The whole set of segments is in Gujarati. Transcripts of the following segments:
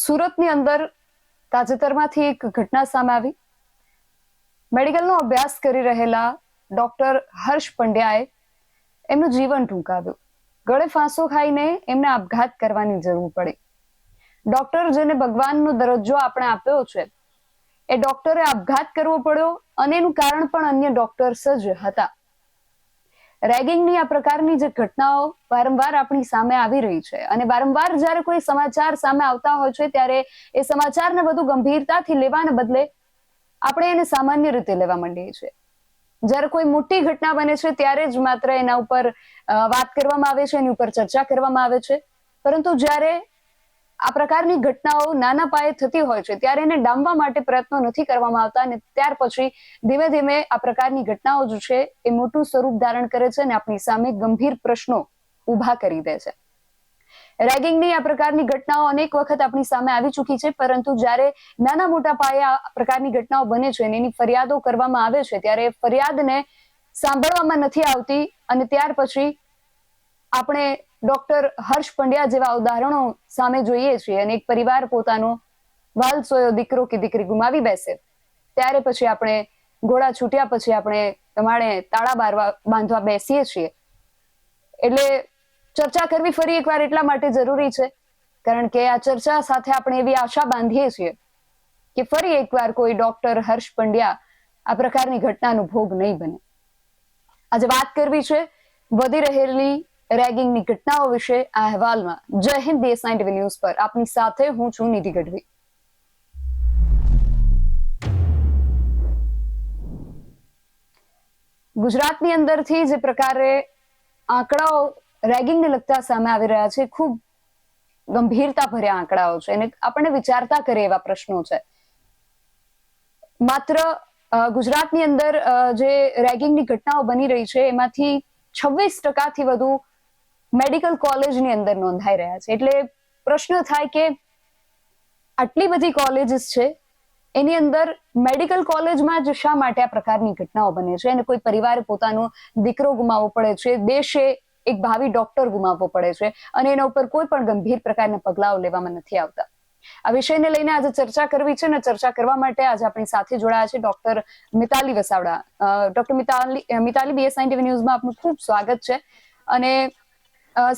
સુરતની અંદર તાજેતરમાંથી એક ઘટના સામે આવી. મેડિકલનો અભ્યાસ કરી રહેલા ડોક્ટર હર્ષ પંડ્યાએ એમનું જીવન ટૂંકાવ્યું. ગળે ફાંસો ખાઈને એમને આપઘાત કરવાની જરૂર પડી. ડોક્ટર જેને ભગવાનનો દરજ્જો આપણે આપ્યો છે, એ ડોક્ટરે આપઘાત કરવો પડ્યો અને એનું કારણ પણ અન્ય ડોક્ટર્સ જ હતા. રેગિંગની આ પ્રકારની જે ઘટનાઓ વારંવાર આપણી સામે આવી રહી છે અને વારંવાર જ્યારે કોઈ સમાચાર સામે આવતા હોય છે ત્યારે એ સમાચારને વધુ ગંભીરતાથી લેવાને બદલે આપણે એને સામાન્ય રીતે લેવા માંડીએ છીએ. જ્યારે કોઈ મોટી ઘટના બને છે ત્યારે જ માત્ર એના ઉપર વાત કરવામાં આવે છે, એની ઉપર ચર્ચા કરવામાં આવે છે. પરંતુ જ્યારે આ પ્રકારની ઘટનાઓ નાના પાયે થતી હોય છે ત્યારે એને ડામવા માટે પ્રયત્નો નથી કરવામાં આવતા અને ત્યાર પછી ધીમે ધીમે આ પ્રકારની ઘટનાઓ જે છે એ મોટું સ્વરૂપ ધારણ કરે છે અને આપણી સામે ગંભીર પ્રશ્નો ઉભા કરી દે છે. રેગિંગની આ પ્રકારની ઘટનાઓ અનેક વખત આપણી સામે આવી ચૂકી છે, પરંતુ જ્યારે નાના મોટા પાયે આ પ્રકારની ઘટનાઓ બને છે અને એની ફરિયાદો કરવામાં આવે છે ત્યારે ફરિયાદને સાંભળવામાં નથી આવતી અને ત્યાર પછી આપણે ડોક્ટર હર્ષ પંડ્યા જેવા ઉદાહરણો સામે જોઈએ છીએ અને એક પરિવાર પોતાનો વાલસોયો દીકરો કે દીકરી ગુમાવી બેસે ત્યારે પછી આપણે ઘોડા છૂટ્યા પછી આપણે તમારે તાળા બાંધવા બેસીએ છીએ. એટલે ચર્ચા કરવી ફરી એકવાર એટલા માટે જરૂરી છે કારણ કે આ ચર્ચા સાથે આપણે એવી આશા બાંધીએ છીએ કે ફરી એકવાર કોઈ ડોક્ટર હર્ષ પંડ્યા આ પ્રકારની ઘટનાનો ભોગ નહીં બને. આજે વાત કરવી છે વધી રહેલી રેગિંગની ઘટનાઓ વિશે આ અહેવાલમાં. જય હિન્દ, BS9 TV ન્યૂઝ પર આપની સાથે હું છું નિધિ ગઢવી. ગુજરાતની અંદરથી જે પ્રકારે આંકડાઓ રેગિંગને લગતા સામે આવી રહ્યા છે, ખૂબ ગંભીરતા ભર્યા આંકડાઓ છે અને આપણને વિચારતા કરે એવા પ્રશ્નો છે. માત્ર ગુજરાતની અંદર જે રેગિંગની ઘટનાઓ બની રહી છે એમાંથી 26% વધુ મેડિકલ કોલેજની અંદર નોંધાઈ રહ્યા છે. એટલે પ્રશ્ન થાય કે આટલી બધી કોલેજીસ છે એની અંદર મેડિકલ કોલેજમાં જ શા માટે આ પ્રકારની ઘટનાઓ બને છે અને કોઈ પરિવારે પોતાનો દીકરો ગુમાવવો પડે છે, દેશે એક ભાવિ ડોક્ટર ગુમાવવો પડે છે અને એના ઉપર કોઈ પણ ગંભીર પ્રકારના પગલાઓ લેવામાં નથી આવતા. આ વિષયને લઈને આજે ચર્ચા કરવી છે અને ચર્ચા કરવા માટે આજે આપણી સાથે જોડાયા છે doctor Mitali Vasavada. Doctor Mitali, BS9 TV ન્યૂઝમાં આપનું ખૂબ સ્વાગત છે. અને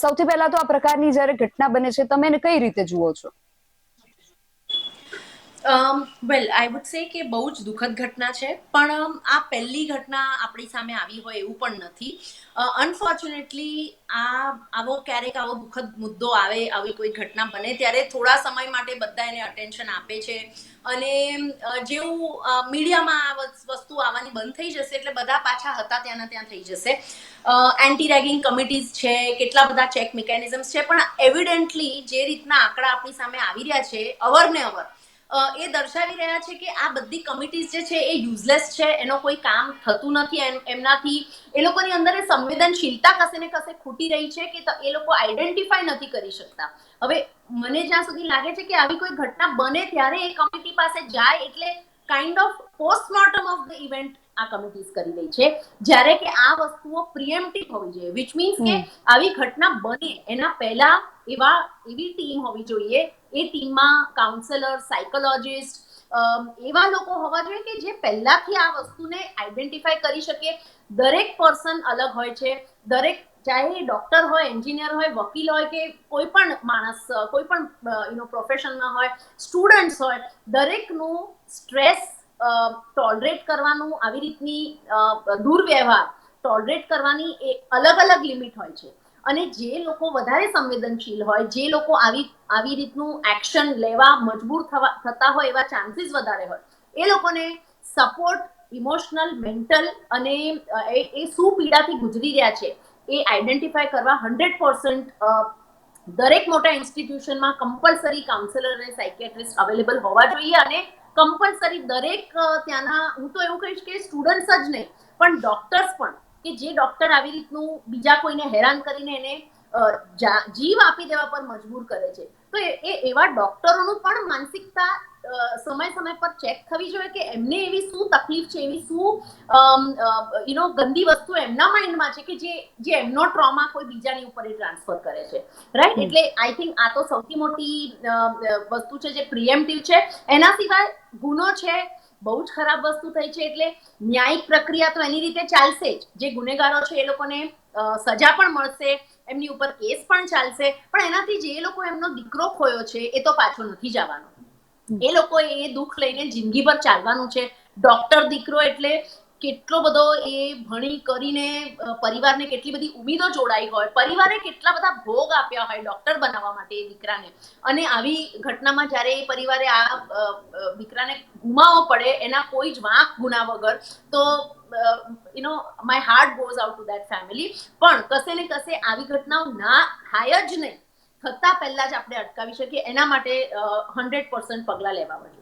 સૌથી પહેલા તો આ પ્રકારની જ્યારે ઘટના બને છે તમે એને કઈ રીતે જુઓ છો? વેલ આઈ વુડ સે કે બહુ જ દુઃખદ ઘટના છે, પણ આ પહેલી ઘટના આપણી સામે આવી હોય એવું પણ નથી. અનફોર્ચ્યુનેટલી આવો દુઃખદ મુદ્દો આવે, આવી કોઈ ઘટના બને ત્યારે થોડા સમય માટે બધા એને અટેન્શન આપે છે અને જેવું મીડિયામાં આ વસ્તુ આવવાની બંધ થઈ જશે એટલે બધા પાછા હતા ત્યાંના ત્યાં થઈ જશે. એન્ટી રેગિંગ કમિટીઝ છે, કેટલા બધા ચેક મિકેનિઝમ્સ છે, પણ એવિડન્ટલી જે રીતના આંકડા આપણી સામે આવી રહ્યા છે અવરને એ દર્શાવી રહ્યા છે કે આ બધી કમિટીઝ જે છે એ યુઝલેસ છે, એનો કોઈ કામ થતું નથી. એમનાથી એ લોકોની અંદર એ સંવેદનશીલતા કશે ને કશે ખૂટી રહી છે કે એ લોકો આઈડેન્ટિફાઈ નથી કરી શકતા. હવે મને જ્યાં સુધી લાગે છે કે આવી કોઈ ઘટના બને ત્યારે એ કમિટી પાસે જાય એટલે kind of postmortem of the event આ કમિટીઝ કરી રહી છે, જ્યારે કે આ વસ્તુઓ પ્રિએમ્પ્ટિવ હોવી જોઈએ, વિચ મીન્સ કે આવી ઘટના બને એના પહેલા એવી ટીમ હોવી જોઈએ. એ ટીમમાં કાઉન્સેલર, સાયકોલોજિસ્ટ એવા લોકો હોવા જોઈએ કે જે પહેલાથી આ વસ્તુને આઈડેન્ટિફાઈ કરી શકે. દરેક પર્સન અલગ હોય છે, દરેક ચાહે ડોક્ટર હોય, એન્જિનિયર હોય, વકીલ હોય કે કોઈ પણ માણસ કોઈ પણ પ્રોફેશનમાં હોય, સ્ટુડન્ટ્સ હોય, દરેકનું સ્ટ્રેસ ટોલરેટ કરવાનું, આવી રીતની દુર્વ્યવહાર ટોલરેટ કરવાની એ અલગ અલગ લિમિટ હોય છે. અને જે લોકો વધારે સંવેદનશીલ હોય, જે લોકો આવી રીતનું એક્શન લેવા મજબૂર થતા હોય, એવા ચાન્સીસ વધારે હોય, એ લોકોને સપોર્ટ, ઇમોશનલ, મેન્ટલ અને એ શું પીડાથી ગુજરી રહ્યા છે એ આઈડેન્ટિફાઈ કરવા 100% દરેક મોટા ઇન્સ્ટિટ્યુશનમાં કમ્પલસરી કાઉન્સેલર અને સાયકિયાટ્રિસ્ટ અવેલેબલ હોવા જોઈએ. અને કમ્પલસરી દરેક ત્યાંના, હું તો એવું કહીશ કે સ્ટુડન્ટ્સ જ નહીં પણ ડોક્ટર્સ પણ, કે જે ડોક્ટર આવી રીતનું બીજા કોઈને હેરાન કરીને એને જીવ આપી દેવા પર મજબૂર કરે છે. તો એવા ડોક્ટરોનું પણ માનસિકતા સમય સમય પર ચેક થવી જોઈએ કે એમને એવી શું તકલીફ છે, એવી શું ગંદી વસ્તુ એમના માઇન્ડમાં છે કે જે એમનો ટ્રોમા કોઈ બીજાની ઉપર ટ્રાન્સફર કરે છે, રાઈટ. એટલે આઈ થિંક આ તો સૌથી મોટી વસ્તુ છે જે પ્રિએમ્પ્ટિવ છે. એના સિવાય ગુનો છે, બહુ જ ખરાબ વસ્તુ થઈ છે, એટલે ન્યાયિક પ્રક્રિયા તો એની રીતે ચાલશે જ. જે ગુનેગારો છે એ લોકોને સજા પણ મળશે, એમની ઉપર કેસ પણ ચાલશે, પણ એનાથી જે લોકો એમનો દીકરો ખોયો છે એ તો પાછો નથી જવાનો. એ લોકો એ દુઃખ લઈને જિંદગીભર ચાલવાનું છે. ડોક્ટર દીકરો એટલે કેટલો બધો એ ભણી કરીને પરિવારને કેટલી બધી ઉમીદો જોડાઈ હોય, પરિવારે કેટલા બધા ભોગ આપ્યા હોય ડોક્ટર બનાવવા માટે એ દીકરાને, અને આવી ઘટનામાં જ્યારે એ પરિવારે આ દીકરાને ગુમાવવો પડે એના કોઈ જ વાંક ગુના વગર, તો my heart goes out two that family. પણ કશે ને કશે આવી ઘટનાઓ ના થાય જ નહીં, થતા પહેલા જ આપણે અટકાવી શકીએ, એના માટે 100% પગલાં લેવા જોઈએ.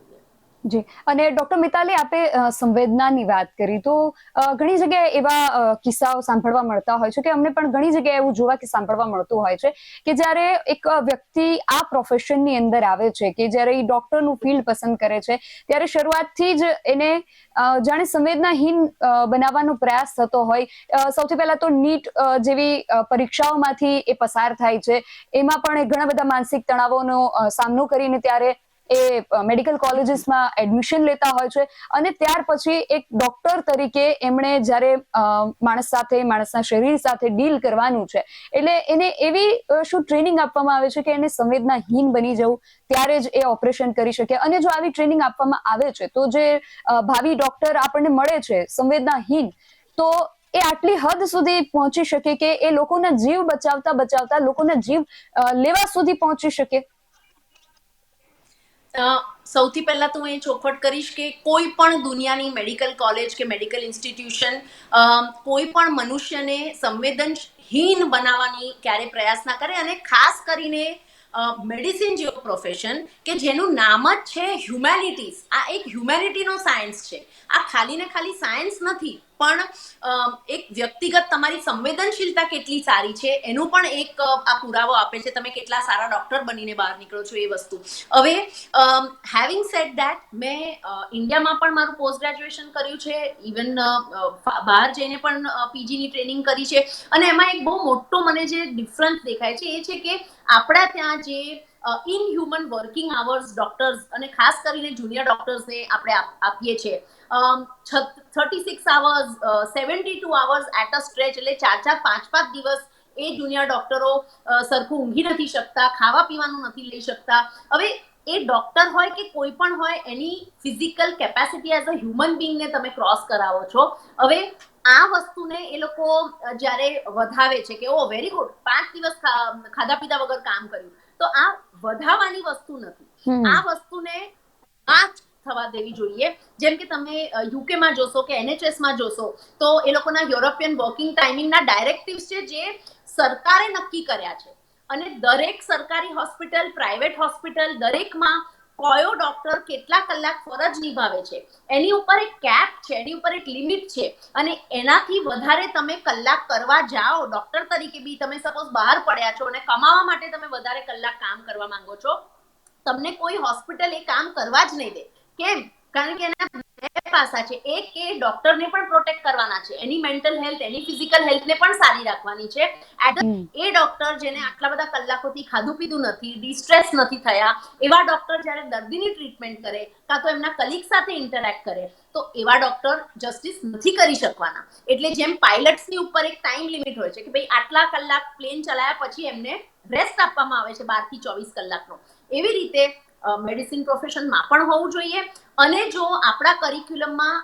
જી. અને ડોક્ટર મિતાલી, આપે સંવેદનાની વાત કરી, તો ઘણી જગ્યાએ એવા કિસ્સાઓ સાંભળવા મળતા હોય છે કે અમને પણ ઘણી જગ્યાએ એવું જોવા કે સાંભળવા મળતું હોય છે કે જ્યારે એક વ્યક્તિ આ પ્રોફેશનની અંદર આવે છે, કે જ્યારે એ ડોક્ટરનું ફિલ્ડ પસંદ કરે છે, ત્યારે શરૂઆતથી જ એને જાણે સંવેદનાહીન બનાવવાનો પ્રયાસ થતો હોય. સૌથી પહેલા તો નીટ જેવી પરીક્ષાઓમાંથી એ પસાર થાય છે, એમાં પણ ઘણા બધા માનસિક તણાવોનો સામનો કરીને ત્યારે એ મેડિકલ કોલેજીસમાં એડમિશન લેતા હોય છે, અને ત્યાર પછી એક ડોક્ટર તરીકે એમણે જ્યારે માણસ સાથે, માણસના શરીર સાથે ડીલ કરવાનું છે, એટલે એને એવી શું ટ્રેનિંગ આપવામાં આવે છે કે એને સંવેદનાહીન બની જવું, ત્યારે જ એ ઓપરેશન કરી શકે. અને જો આવી ટ્રેનિંગ આપવામાં આવે છે તો જે ભાવિ ડોક્ટર આપણને મળે છે સંવેદનાહીન, તો એ આટલી હદ સુધી પહોંચી શકે કે એ લોકોના જીવ બચાવતા બચાવતા લોકોના જીવ લેવા સુધી પહોંચી શકે. સૌથી પહેલા તો હું એ ચોખવટ કરીશ કે કોઈ પણ દુનિયાની મેડિકલ કોલેજ કે મેડિકલ ઇન્સ્ટિટ્યુશન કોઈ પણ મનુષ્યને સંવેદનહીન બનાવવાની ક્યારે પ્રયાસ ના કરે. અને ખાસ કરીને મેડિસિન જેવો પ્રોફેશન કે જેનું નામ જ છે હ્યુમેનિટીઝ, આ એક હ્યુમેનિટીનો સાયન્સ છે. આ ખાલી ને ખાલી સાયન્સ નથી, પણ એક વ્યક્તિગત તમારી સંવેદનશીલતા કેટલી સારી છે એનું પણ એક આ પુરાવો આપે છે. તમે કેટલા સારા ડોક્ટર બનીને બહાર નીકળો છો એ વસ્તુ. હવે હેવિંગ સેડ ધેટ, મેં ઇન્ડિયામાં પણ મારું પોસ્ટ ગ્રેજ્યુએશન કર્યું છે, ઇવન બહાર જઈને પણ પીજીની ટ્રેનિંગ કરી છે. અને એમાં એક બહુ મોટો મને જે ડિફરન્સ દેખાય છે એ છે કે આપણા ત્યાં જે ઇનહ્યુમન વર્કિંગ આવર્સ ડોક્ટર્સ, અને ખાસ કરીને જુનિયર ડોક્ટર્સને આપણે આપીએ છીએ, 36 hours, 72 hours at a stretch, એટલે 4-5 દિવસ એ જુનિયર ડોક્ટરો સરખું ઊંઘી નથી શકતા, ખાવા પીવાનું નથી લઈ શકતા. હવે એ ડોક્ટર હોય કે કોઈ પણ હોય, એની physical capacity as a human બીંગને તમે ક્રોસ કરાવો છો. હવે આ વસ્તુને એ લોકો જ્યારે વધાવે છે કે ઓ વેરી ગુડ, 5 દિવસ ખાધા પીધા વગર કામ કર્યું, તો આ વધાવાની વસ્તુ નથી. આ વસ્તુને આ થવા દેવી જોઈએ. જેમ કે તમે યુકેમાં જોશો કે NHSમાં જોશો, તો એ લોકોના યુરોપિયન વર્કિંગ ટાઈમિંગના ડાયરેક્ટિવ્સ છે જે સરકારે નક્કી કર્યા છે. અને દરેક સરકારી હોસ્પિટલ, પ્રાઇવેટ હોસ્પિટલ, દરેકમાં કયો ડોક્ટર કેટલા કલાક ફરજ નિભાવે છે એની ઉપર એક કેપ છે, એની ઉપર એક લિમિટ છે. અને એનાથી વધારે તમે કલાક કરવા જાઓ, ડોક્ટર તરીકે બી તમે સપોઝ બહાર પડ્યા છો અને કમાવા માટે તમે વધારે કલાક કામ કરવા માંગો છો, તમને કોઈ હોસ્પિટલ એ કામ કરવા જ નહીં દે. કેમ? કારણ કે એના બે પાસા છે. એક, એ ડોક્ટરને પણ પ્રોટેક્ટ કરવાના છે, એની મેન્ટલ હેલ્થ, એની ફિઝિકલ હેલ્થને પણ સારી રાખવાની છે. એ ડોક્ટર જેને આટલા બધા કલાકોથી ખાધું પીધું નથી, ડિસ્ટ્રેસ નથી થયા, એવા ડોક્ટર જ્યારે દર્દીની ટ્રીટમેન્ટ કરે, કાં તો એમના કલીગ સાથે ઇન્ટરેક્ટ કરે, તો એવા ડોક્ટર જસ્ટિસ નથી કરી શકવાના. એટલે જેમ પાયલટ્સની ઉપર એક ટાઈમ લિમિટ હોય છે કે ભાઈ આટલા કલાક પ્લેન ચલાયા પછી એમને રેસ્ટ આપવામાં આવે છે 12 થી 24 કલાકનો, એવી રીતે મેડિસિન પ્રોફેશનમાં પણ હોવું જોઈએ. અને જો આપણા કરિક્યુલમમાં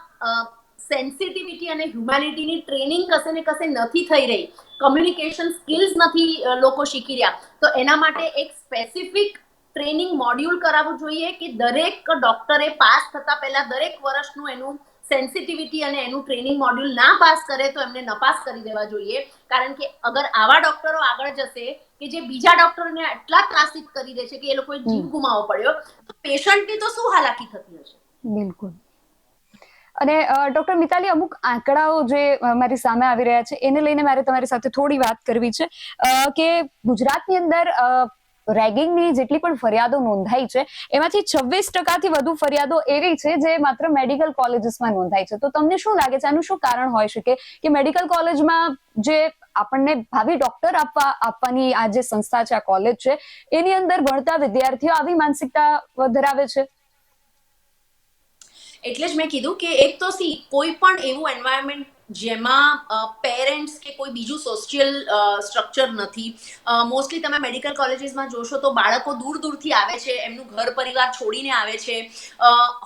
સેન્સિટિવિટી અને હ્યુમેનિટીની ટ્રેનિંગ કશે ને કશે નથી થઈ રહી, કમ્યુનિકેશન સ્કિલ્સ નથી લોકો શીખી રહ્યા, તો એના માટે એક સ્પેસિફિક ટ્રેનિંગ મોડ્યુલ કરાવવું જોઈએ કે દરેક ડોક્ટરે પાસ થતા પહેલા દરેક વર્ષનું એનું સેન્સિટિવિટી અને એનું ટ્રેનિંગ મોડ્યુલ ના પાસ કરે તો એમને નપાસ કરી દેવા જોઈએ. કારણ કે અગર આવા ડોક્ટરો આગળ જશે કે જે બીજા ડોક્ટરને એટલા ત્રાસિત કરી દે છે કે એ લોકોએ જીવ ગુમાવવો પડ્યો, તો પેશન્ટની તો શું હાલાકી થતી હશે. બિલકુલ. અને ડોક્ટર મિતાલી, અમુક આંકડાઓ જે મારી સામે આવી રહ્યા છે એને લઈને મારે તમારી સાથે થોડી વાત કરવી છે કે ગુજરાતની અંદર રેગિંગની જેટલી પણ ફરિયાદો નોંધાઈ છે એમાંથી 26% વધુ ફરિયાદો એવી છે જે માત્ર મેડિકલ કોલેજીસમાં નોંધાઈ છે. તો તમને શું લાગે છે આનું શું કારણ હોઈ શકે કે મેડિકલ કોલેજમાં જે આપણને ભાવિ ડોક્ટર આપવાની આ જે સંસ્થા છે, આ કોલેજ છે, એની અંદર ભણતા વિદ્યાર્થીઓ આવી માનસિકતા ધરાવે છે? એટલે જ મેં કીધું કે એક તો કોઈ પણ એવું એન્વાયરમેન્ટ જેમાં પેરેન્ટ્સ કે કોઈ બીજું સોશિયલ સ્ટ્રક્ચર નથી. મોસ્ટલી તમે મેડિકલ કોલેજીસમાં જોશો તો બાળકો દૂર દૂરથી આવે છે, એમનું ઘર પરિવાર છોડીને આવે છે,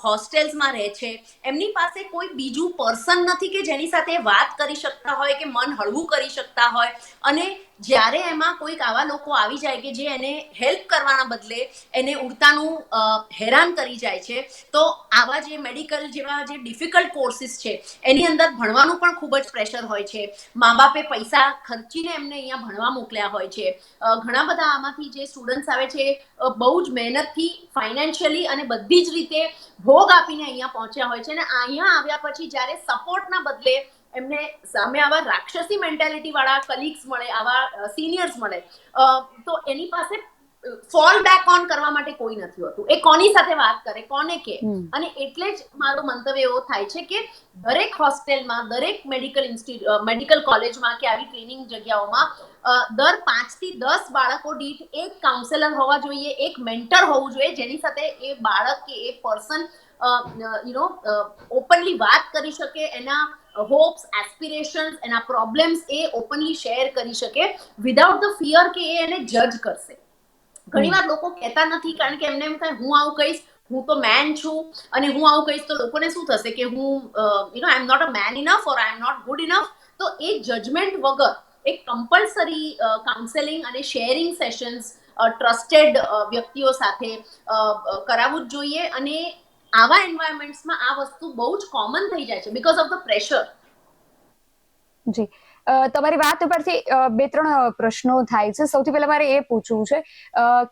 હોસ્ટેલ્સમાં રહે છે. એમની પાસે કોઈ બીજું પર્સન નથી કે જેની સાથે વાત કરી શકતા હોય કે મન હળવું કરી શકતા હોય. અને જ્યારે એમાં કોઈક આવા લોકો આવી જાય કે જે એને હેલ્પ કરવાના બદલે એને ઉડતાનું હેરાન કરી જાય છે, તો આવા જે મેડિકલ જેવા જે ડિફિકલ્ટ કોર્સિસ છે એની અંદર ભણવાનું પણ ખૂબ જ પ્રેશર હોય છે. મા બાપે પૈસા ખર્ચીને એમને અહીંયા ભણવા મોકલ્યા હોય છે. ઘણા બધા આમાંથી જે સ્ટુડન્ટ્સ આવે છે બહુ જ મહેનતથી ફાઇનાન્શિયલી અને બધી જ રીતે ભોગ આપીને અહીંયા પહોંચ્યા હોય છે. અને અહીંયા આવ્યા પછી જ્યારે સપોર્ટના બદલે એમને સામે આવા રાક્ષસી મેન્ટાલિટી વાળા કલીગ્સ મળે, આવા સિનિયર્સ મળે, તો એની પાસે ફોલ બેક ઓન કરવા માટે કોઈ નથી હોતું. એ કોની સાથે વાત કરે, કોને કે. અને એટલે જ મારો મંતવ્ય એવો થાય છે કે દરેક હોસ્ટેલમાં, દરેક મેડિકલ કોલેજમાં કે આવી ટ્રેનિંગ જગ્યાઓમાં દર 5 થી 10 બાળકો દીઠ એક કાઉન્સેલર હોવા જોઈએ, એક મેન્ટર હોવું જોઈએ, જેની સાથે એ બાળક કે એ પર્સન ઓપનલી વાત કરી શકે, એના હોપ્સ, એસ્પિરેશન્સ, એના પ્રોબ્લેમ્સ એ ઓપનલી શેર કરી શકે વિધાઉટ ધ ફિયર કે એ એને જજ કરશે. ઘણીવાર લોકો કહેતા નથી કારણ કે એમને એમ થાય હું આવું કહીશ, હું તો મેન છું, અને હું આવું કહીશ તો લોકોને શું થશે કે હું I am not a man enough or I am not good enough. તો એ જજમેન્ટ વગર એક કમ્પલસરી કાઉન્સેલિંગ અને શેરિંગ સેશન્સ ટ્રસ્ટેડ વ્યક્તિઓ સાથે કરાવવું જ જોઈએ. અને આવા એન્વાયરમેન્ટ્સમાં આ વસ્તુ બહુ જ કોમન થઈ જાય છે બીકોઝ ઓફ ધ પ્રેશર. જી, તમારી વાત ઉપરથી 2-3 પ્રશ્નો થાય છે. સૌથી પહેલા મારે એ પૂછવું છે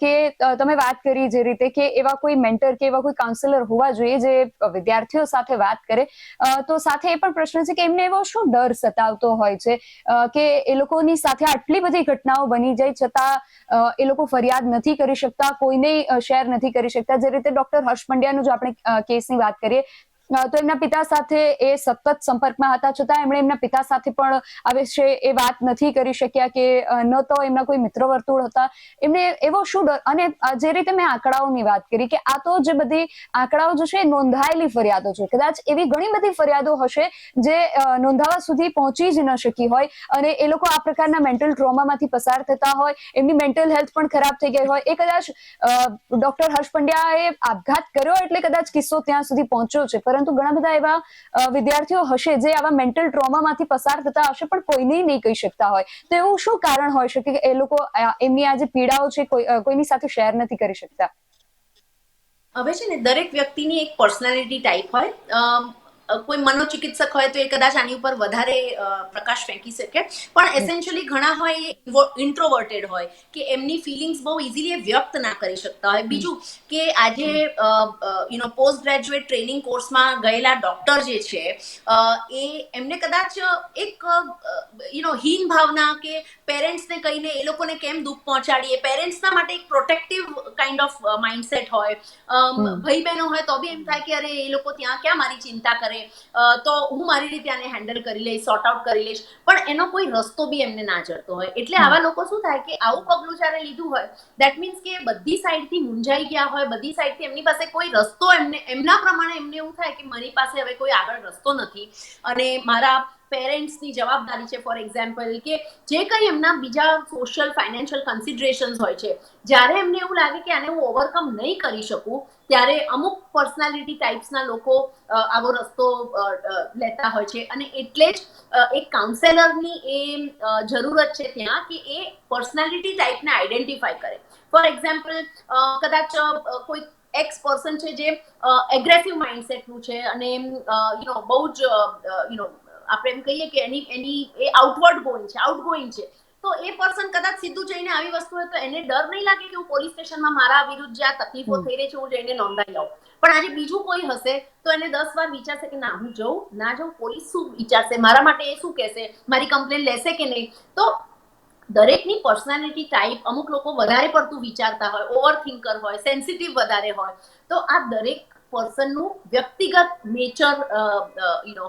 કે તમે વાત કરી જે રીતે કે એવા કોઈ મેન્ટર કે એવા કોઈ કાઉન્સેલર હોવા જોઈએ જે વિદ્યાર્થીઓ સાથે વાત કરે, તો સાથે એ પણ પ્રશ્ન છે કે એમને એવો શું ડર સતાવતો હોય છે કે એ લોકોની સાથે આટલી બધી ઘટનાઓ બની જાય છતાં એ લોકો ફરિયાદ નથી કરી શકતા, કોઈને શેર નથી કરી શકતા. જે રીતે ડોક્ટર હર્ષ પંડ્યાનું જો આપણે કેસની વાત કરીએ તો એમના પિતા સાથે એ સતત સંપર્કમાં હતા, છતાં એમણે એમના પિતા સાથે પણ આ વિશે એ વાત નથી કરી શક્યા કે ન તો એમના કોઈ મિત્ર વર્તુળ હતા. એમને એવો શું ડર. અને જે રીતે મેં આંકડાઓની વાત કરી કે આ તો જે બધી આંકડાઓ જે છે નોંધાયેલી ફરિયાદો છે, કદાચ એવી ઘણી બધી ફરિયાદો હશે જે નોંધાવા સુધી પહોંચી જ ન શકી હોય અને એ લોકો આ પ્રકારના મેન્ટલ ટ્રોમામાંથી પસાર થતા હોય, એમની મેન્ટલ હેલ્થ પણ ખરાબ થઈ ગઈ હોય. એ કદાચ ડોક્ટર હર્ષ પંડ્યાએ આપઘાત કર્યો એટલે કદાચ કિસ્સો ત્યાં સુધી પહોંચ્યો છે, પરંતુ ઘણા બધા એવા વિદ્યાર્થીઓ હશે જે આવા મેન્ટલ ટ્રોમામાંથી પસાર થતા હશે પણ કોઈને નહીં કહી શકતા હોય. તો એવું શું કારણ હોઈ શકે કે એ લોકો એમની આ જે પીડાઓ છે કોઈની સાથે શેર નથી કરી શકતા? હવે છે ને, દરેક વ્યક્તિની એક પર્સનાલિટી ટાઈપ હોય. કોઈ મનોચિકિત્સક હોય તો એ કદાચ આની ઉપર વધારે પ્રકાશ ફેંકી શકે, પણ એસેન્શિયલી ઘણા હોય એ ઇન્ટ્રોવર્ટેડ હોય કે એમની ફિલિંગ્સ બહુ ઇઝીલી વ્યક્ત ના કરી શકતા હોય. બીજું કે આજે પોસ્ટ ગ્રેજ્યુએટ ટ્રેનિંગ કોર્સમાં ગયેલા ડોક્ટર જે છે એ એમને કદાચ એક હીન ભાવના કે પેરેન્ટ્સને કહીને એ લોકોને કેમ દુઃખ પહોંચાડીએ, પેરેન્ટ્સના માટે એક પ્રોટેક્ટિવ કાઇન્ડ ઓફ માઇન્ડસેટ હોય. ભાઈ બહેનો હોય તો બી એમ થાય કે અરે એ લોકો ત્યાં ક્યાં મારી ચિંતા કરે, તો હું મારી રીતે આને હેન્ડલ કરી લઈશ, સોર્ટ આઉટ કરી લઈશ. પણ એનો કોઈ રસ્તો બી એમને ના જડતો હોય. એટલે આવા લોકો શું થાય કે આવું પગલું જ્યારે લીધું હોય, દેટ મીન્સ કે બધી સાઈડથી મૂંઝાઈ ગયા હોય, બધી સાઈડથી એમની પાસે કોઈ રસ્તો એમના પ્રમાણે એમને એવું થાય કે મારી પાસે હવે કોઈ આગળ રસ્તો નથી અને મારા પેરેન્ટ્સની જવાબદારી છે, ફોર એક્ઝામ્પલ, કે જે કંઈ એમના બીજા સોશિયલ ફાઇનાન્શિયલ કન્સિડરેશન્સ હોય છે, જ્યારે એમને એવું લાગે કે આને હું ઓવરકમ નહીં કરી શકું, ત્યારે અમુક પર્સનાલિટી ટાઈપ્સના લોકો આવો રસ્તો લેતા હોય છે. અને એટલે જ એક કાઉન્સેલરની એ જરૂરત છે ત્યાં કે એ પર્સનાલિટી ટાઈપને આઈડેન્ટિફાય કરે. ફોર એક્ઝામ્પલ, કદાચ કોઈ એક્સ પર્સન છે જે એગ્રેસિવ માઇન્ડસેટનું છે અને બહુ જ આપણે એમ કહીએ કે એની એ આઉટવર્ડ ગોઈંગ છે, તો એ પર્સન કદાચ સીધું જઈને આવી વસ્તુ હોય તો એને ડર નહીં લાગે કે હું પોલીસ સ્ટેશનમાં મારા વિરુદ્ધ જે આ તકલીફો થઈ રહી છે હું જઈને નોંધાઈ આવું. પણ આજે બીજું કોઈ હશે તો એને 10 વાર વિચારશે કે ના હું જઉં ના જઉં, પોલીસ શું વિચારશે, મારા માટે એ શું કહેશે, મારી કમ્પ્લેન લેશે કે નહીં. તો દરેકની પર્સનાલિટી ટાઈપ, અમુક લોકો વધારે પડતું વિચારતા હોય, ઓવર થિંકર હોય, સેન્સિટિવ વધારે હોય, તો આ દરેક પર્સનનું વ્યક્તિગત નેચર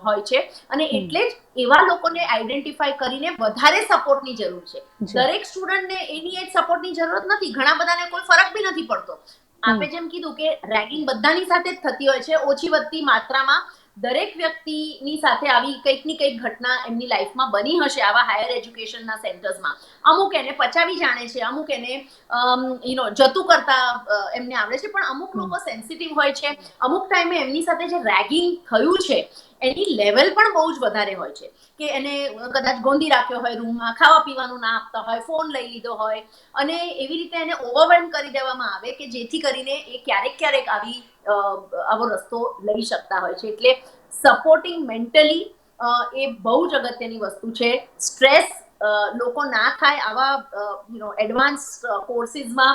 હોય છે અને એટલે જ એવા લોકોને આઈડેન્ટિફાઈ કરીને વધારે સપોર્ટની જરૂર છે. દરેક સ્ટુડન્ટને એની એ સપોર્ટની જરૂરત નથી, ઘણા બધાને કોઈ ફરક બી નથી પડતો. આપે જેમ કીધું કે રેગિંગ બધાની સાથે જ થતી હોય છે, ઓછી વધતી માત્રામાં. દરેક વ્યક્તિની સાથે આવી કંઈક ની કંઈક ઘટના એમની લાઈફમાં બની હશે આવા હાયર એજ્યુકેશનના સેન્ટર્સમાં. અમુક એને પચાવી જાણે છે, અમુક એને જતું કરતા એમને આવડે છે, પણ અમુક લોકો સેન્સિટિવ હોય છે. અમુક ટાઈમે એમની સાથે જે રેગિંગ થયું છે એની લેવલ પણ બહુ જ વધારે હોય છે, કે એને કદાચ ગોંધી રાખ્યો હોય રૂમમાં, ખાવા પીવાનું ના આપતા હોય, ફોન લઈ લીધો હોય અને એવી રીતે એને ઓવરવેલ્મ કરી દેવામાં આવે કે જેથી કરીને એ ક્યારેક આવો રસ્તો લઈ શકતા હોય છે. એટલે સપોર્ટિંગ મેન્ટલી એ બહુ જ અગત્યની વસ્તુ છે. સ્ટ્રેસ લોકો ના થાય આવા એડવાન્સ કોર્સિસમાં,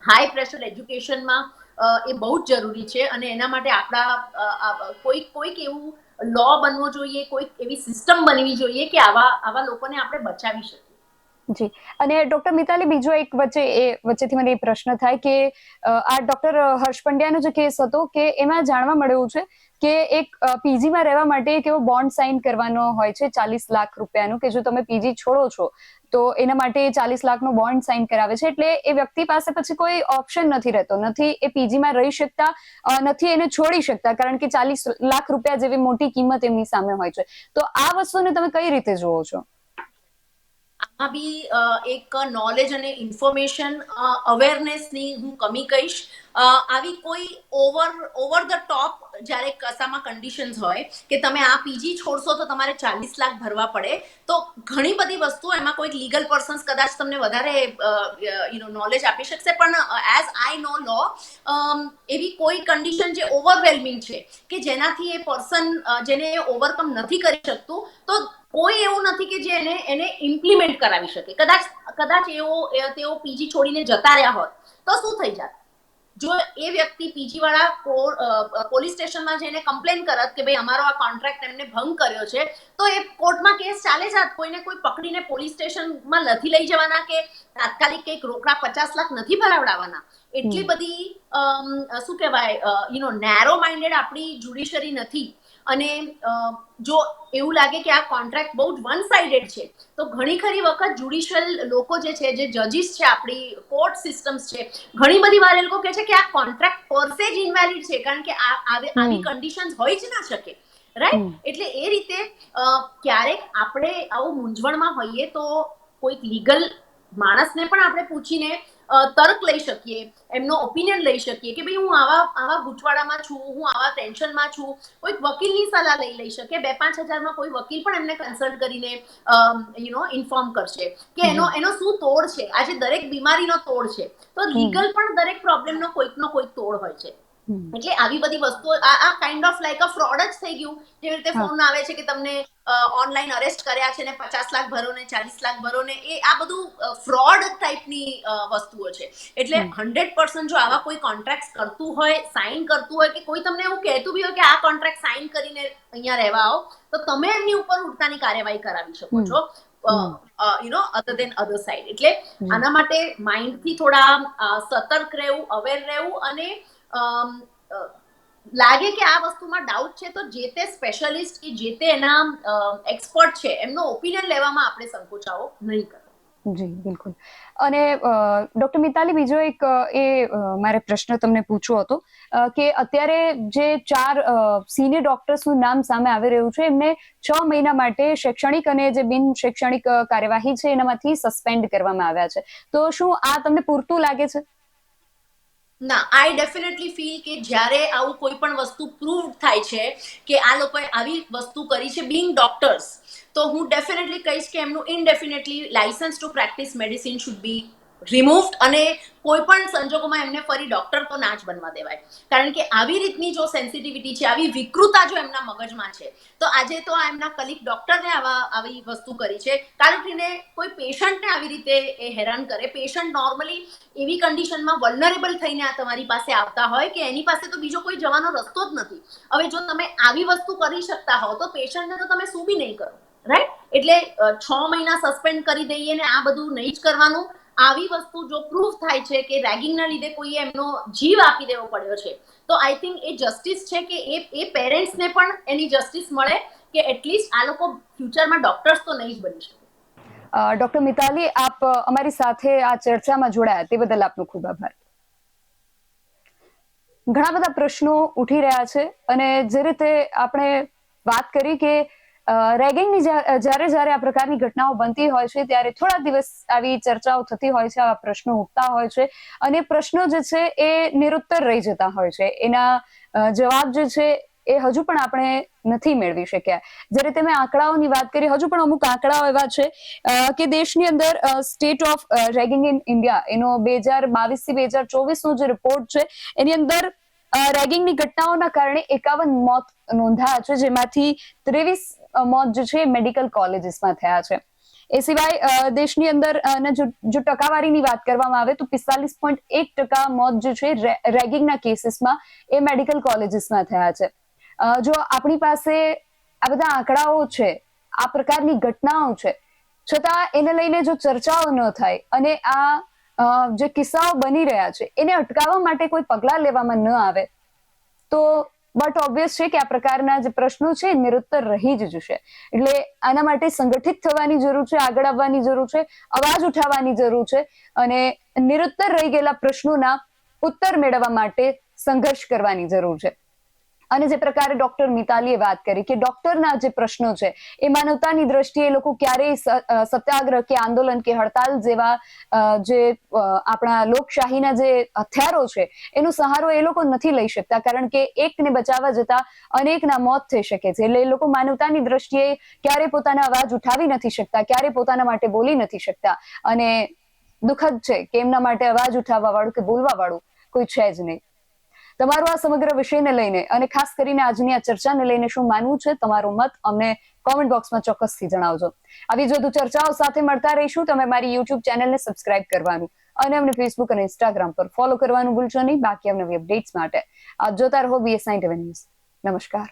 હાઈ પ્રેશર એજ્યુકેશનમાં એ બહુ જ જરૂરી છે અને એના માટે આપણા કોઈક એવું લો બનવો જોઈએ, કોઈક એવી સિસ્ટમ બનવી જોઈએ કે આવા લોકોને આપણે બચાવી શકીએ. જી. અને ડોક્ટર મિતાલી, બીજો એક વચ્ચેથી મને એ પ્રશ્ન થાય કે આ ડોક્ટર હર્ષ પંડ્યાનો જે કેસ હતો કે એમાં જાણવા મળ્યું છે કે એક પીજીમાં રહેવા માટે એક એવો બોન્ડ સાઇન કરવાનો હોય છે 40 લાખ રૂપિયાનું, કે જો તમે પીજી છોડો છો તો એના માટે 40 લાખનો બોન્ડ સાઇન કરાવે છે. એટલે એ વ્યક્તિ પાસે પછી કોઈ ઓપ્શન નથી રહેતો, નથી એ પીજીમાં રહી શકતા, નથી એને છોડી શકતા, કારણ કે 40 લાખ રૂપિયા જેવી મોટી કિંમત એમની સામે હોય છે. તો આ વસ્તુને તમે કઈ રીતે જુઓ છો? આમાં બી એક નોલેજ અને ઇન્ફોર્મેશન અવેરનેસની હું કમી કહીશ. આવી કોઈ ઓવર ધ ટોપ જ્યારે કસામાં કન્ડિશન્સ હોય કે તમે આ પીજી છોડશો તો તમારે 40 લાખ ભરવા પડે, તો ઘણી બધી વસ્તુઓ એમાં કોઈક લીગલ પર્સન્સ કદાચ તમને વધારે નોલેજ આપી શકશે, પણ એઝ આઈ નો લો એવી કોઈ કન્ડિશન જે ઓવરવેલ્મિંગ છે કે જેનાથી એ પર્સન જેને ઓવરકમ નથી કરી શકતું, તો કોઈ એવું નથી કે જે એને ઇમ્પ્લિમેન્ટ કરાવી શકે. કદાચ તેઓ પીજી છોડીને જતા રહ્યા હોત તો શું થઈ જાત? જો એ વ્યક્તિ પીજી વાળા પોલીસ સ્ટેશનમાં જઈને કમ્પ્લેન કરત કે ભાઈ અમારો આ કોન્ટ્રાક્ટ એમને ભંગ કર્યો છે, તો એ કોર્ટમાં કેસ ચાલે જાત. કોઈને કોઈ પકડીને પોલીસ સ્ટેશનમાં નથી લઈ જવાના કે તાત્કાલિક કંઈક રોકડા 50 લાખ નથી ભરાવડાવવાના. એટલી બધી શું કહેવાય નેરો માઇન્ડેડ આપણી જ્યુડિશરી નથી. અને જો એવું લાગે કે આ કોન્ટ્રાક્ટ બહુ જ વન સાઇડેડ છે, તો ઘણી ખરી વખત જ્યુડિશિયલ લોકો જે છે, જે જજીસ છે, આપણી કોર્ટ સિસ્ટમ્સ છે, ઘણી બધી વાર એ લોકો કહે છે કે આ કોન્ટ્રાક્ટ પર સે જ ઇનવેલિડ છે, કારણ કે આવી કન્ડિશન્સ હોઈ જ ના શકે, રાઈટ? એટલે એ રીતે ક્યારેક આપણે આવું મૂંઝવણમાં હોઈએ તો કોઈક લીગલ માણસને પણ આપણે પૂછીને તર્ક લઈ શકીએ, એમનો ઓપિનિયન લઈ શકીએ કે ભાઈ હું આવા ગૂંચવાડામાં છું, હું આવા ટેન્શનમાં છું. કોઈક વકીલની સલાહ લઈ શકે. 2-5 હજારમાં કોઈ વકીલ પણ એમને કન્સલ્ટ કરીને ઇન્ફોર્મ કરશે કે એનો શું તોડ છે. આજે દરેક બીમારીનો તોડ છે, તો લીગલ પણ દરેક પ્રોબ્લેમનો કોઈકનો કોઈક તોડ હોય છે. એટલે આવી બધી વસ્તુઓ આ kind of like a fraud જ થઈ ગયું. જેવી રીતે ફોન આવે છે કે તમને ઓનલાઈન અરેસ્ટ કર્યા છે ને 50 લાખ ભરો ને 40 લાખ ભરો ને, એ આ બધું ફ્રોડ ટાઈપની વસ્તુઓ છે. એટલે 100% જો આવા કોઈ કોન્ટ્રાક્ટ કરતું હોય, સાઇન કરતું હોય, કે કોઈ તમને એવું કહેતું બી હોય કે આ કોન્ટ્રાક્ટ સાઇન કરીને અહીંયા રહેવા આવો, તો તમે એમની ઉપર ઉલટાની કાર્યવાહી કરાવી શકો છો, other than other side. એટલે આના માટે માઇન્ડથી થોડા સતર્ક રહેવું, અવેર રહેવું, અને લાગે કે આ વસ્તુમાં ડાઉટ છે તો જે તે સ્પેશિયલિસ્ટ કે જે તે એના એક્સપર્ટ છે એમનો ઓપિનિયન લેવામાં આપણે સંકોચાવો નહીં કરવો. જી, બિલકુલ. અને ડોક્ટર મિતાલી, બીજો એક મારે પ્રશ્ન તમને પૂછવો હતો કે અત્યારે જે 4 સિનિયર ડોક્ટર્સનું નામ સામે આવી રહ્યું છે, એમને 6 મહિના માટે શૈક્ષણિક અને જે બિન શૈક્ષણિક કાર્યવાહી છે એનામાંથી સસ્પેન્ડ કરવામાં આવ્યા છે. તો શું આ તમને પૂરતું લાગે છે? ના, આઈ ડેફિનેટલી ફીલ કે જ્યારે આવું કોઈ પણ વસ્તુ પ્રૂવ થાય છે કે આ લોકોએ આવી વસ્તુ કરી છે બિંગ ડોક્ટર્સ, તો હું ડેફિનેટલી કહીશ કે એમનું indefinitely licence to practise medicine should be removed. અને કોઈ પણ સંજોગોમાં એમને ફરી ડોક્ટર તો ના જ બનવા દેવાય, કારણ કે આવી રીતની જો સેન્સિટિવિટી છે, આવી વિકૃતા જો એમના મગજમાં છે, તો આજે તો આ એમના કલીગ ડોક્ટરને આવી વસ્તુ કરી છે, કાલ ઉઠીને કોઈ પેશન્ટને આવી રીતે એ હેરાન કરે. પેશન્ટ નોર્મલી એવી કન્ડિશનમાં વલ્નરેબલ થઈને આ તમારી પાસે આવતા હોય કે એની પાસે તો બીજો કોઈ જવાનો રસ્તો જ નથી. હવે જો તમે આવી વસ્તુ કરી શકતા હો તો પેશન્ટને તો તમે શું બી નહીં કરો, રાઈટ? એટલે 6 મહિના સસ્પેન્ડ કરી દઈએ ને આ બધું નહીં જ કરવાનું. આવી વસ્તુ જો પ્રૂફ થાય છે કે રેગિંગના લીધે કોઈએ એમનો જીવ આપી દેવો પડ્યો છે, તો આઈ થિંક એ જસ્ટિસ છે કે એ પેરેન્ટ્સને પણ એની જસ્ટિસ મળે કે એટલીસ્ટ આ લોકો ફ્યુચરમાં ડોક્ટર્સ તો નહીં જ બની શકે. ડોક્ટર મિતાલી, આપ અમારી સાથે આ ચર્ચામાં જોડાયા તે બદલ આપનો ખૂબ આભાર. ઘણા બધા પ્રશ્નો ઉઠી રહ્યા છે અને જે રીતે આપણે વાત કરી કે રેગિંગની જ્યારે આ પ્રકારની ઘટનાઓ બનતી હોય છે ત્યારે થોડા દિવસ આવી ચર્ચાઓ થતી હોય છે, આવા પ્રશ્નો ઉઠતા હોય છે અને પ્રશ્નો જે છે એ નિરુત્તર રહી જતા હોય છે. એના જવાબ જે છે એ હજુ પણ આપણે નથી મેળવી શક્યા. જે રીતે મેં આંકડાઓની વાત કરી, હજુ પણ અમુક આંકડાઓ એવા છે કે દેશની અંદર state of ragging in India એનો 2022 થી 2024 નો જે રિપોર્ટ છે એની અંદર રેગિંગની ઘટનાઓના કારણે 51 મોત નોંધાયા છે, જેમાંથી 23 મોત જે છે મેડિકલ કોલેજીસમાં થયા છે. એ સિવાય દેશની અંદર જો ટકાવારીની વાત કરવામાં આવે તો 45.1% મોત જે છે રેગિંગના કેસીસમાં એ મેડિકલ કોલેજીસમાં થયા છે. જો આપણી પાસે આ બધા આંકડાઓ છે, આ પ્રકારની ઘટનાઓ છે, છતાં એને લઈને જો ચર્ચાઓ ન થાય અને આ જે કિસ્સાઓ બની રહ્યા છે એને અટકાવવા માટે કોઈ પગલાં લેવામાં ન આવે તો બટ ઓબ્વિયસ છે કે આ પ્રકારના જે પ્રશ્નો છે એ નિરુત્તર રહી જ જશે. એટલે આના માટે સંગઠિત થવાની જરૂર છે, આગળ આવવાની જરૂર છે, અવાજ ઉઠાવવાની જરૂર છે અને નિરુત્તર રહી ગયેલા પ્રશ્નોના ઉત્તર મેળવવા માટે સંઘર્ષ કરવાની જરૂર છે. અને જે પ્રકારે ડોક્ટર મિતાલીએ વાત કરી કે ડોક્ટરના જે પ્રશ્નો છે એ માનવતાની દ્રષ્ટિએ લોકો ક્યારેય સત્યાગ્રહ કે આંદોલન કે હડતાલ જેવા જે આપણા લોકશાહીના જે હથિયારો છે એનો સહારો એ લોકો નથી લઈ શકતા, કારણ કે એકને બચાવવા જતા અનેકના મોત થઈ શકે છે. એટલે એ લોકો માનવતાની દ્રષ્ટિએ ક્યારે પોતાના અવાજ ઉઠાવી નથી શકતા, ક્યારે પોતાના માટે બોલી નથી શકતા અને દુઃખદ છે કે એમના માટે અવાજ ઉઠાવવા વાળું કે બોલવા વાળું કોઈ છે જ નહીં. તમારું આ સમગ્ર વિષયને લઈને અને ખાસ કરીને આજની આ ચર્ચાને લઈને શું માનવું છે, તમારો મત અમને કોમેન્ટ બોક્સમાં ચોક્કસથી જણાવજો. આવી જ વધુ ચર્ચાઓ સાથે મળતા રહીશું. તમે મારી યુટ્યુબ ચેનલને સબસ્ક્રાઇબ કરવાનું અને અમને ફેસબુક અને ઇન્સ્ટાગ્રામ પર ફોલો કરવાનું ભૂલશો નહીં. બાકી અવનવી અપડેટ્સ માટે આપ જોતા રહો BS9 ન્યૂઝ. નમસ્કાર.